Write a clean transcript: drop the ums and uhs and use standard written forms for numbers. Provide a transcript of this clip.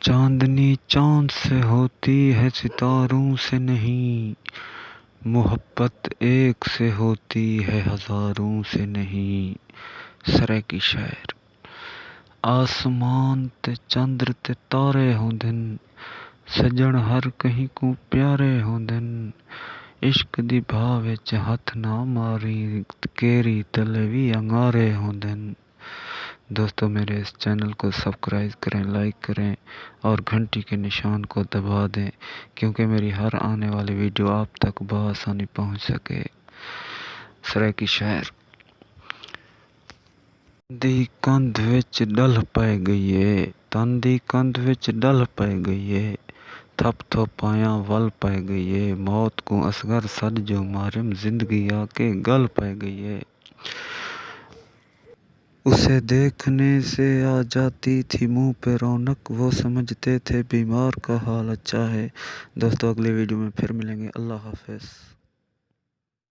چاندنی چاند سے ہوتی ہے ستاروں سے نہیں، محبت ایک سے ہوتی ہے ہزاروں سے نہیں۔ سرے کی شعر۔ آسمان تے چندر تے تارے ہوندن، سجن ہر کہیں کو پیارے ہوندن۔ عشق دی بھا وچ ہتھ نہ ماری، کیری تلے وی انگارے ہوندن۔ دوستو میرے اس چینل کو سبسکرائب کریں، لائک کریں اور گھنٹی کے نشان کو دبا دیں، کیونکہ میری ہر آنے والی ویڈیو آپ تک بآسانی پہنچ سکے۔ سرے کی شعر۔ دی کندھ وچ ڈل پے گئی ہے، تن دی کندھ وچ ڈل پے گئی ہے، تھپ تھپ آیاں ول پے گئی ہے، موت کو اصغر سد جو مارم، زندگی آ کے گل پے گئی ہے۔ اسے دیکھنے سے آ جاتی تھی منہ پہ رونق، وہ سمجھتے تھے بیمار کا حال اچھا ہے۔ دوستو اگلی ویڈیو میں پھر ملیں گے، اللہ حافظ۔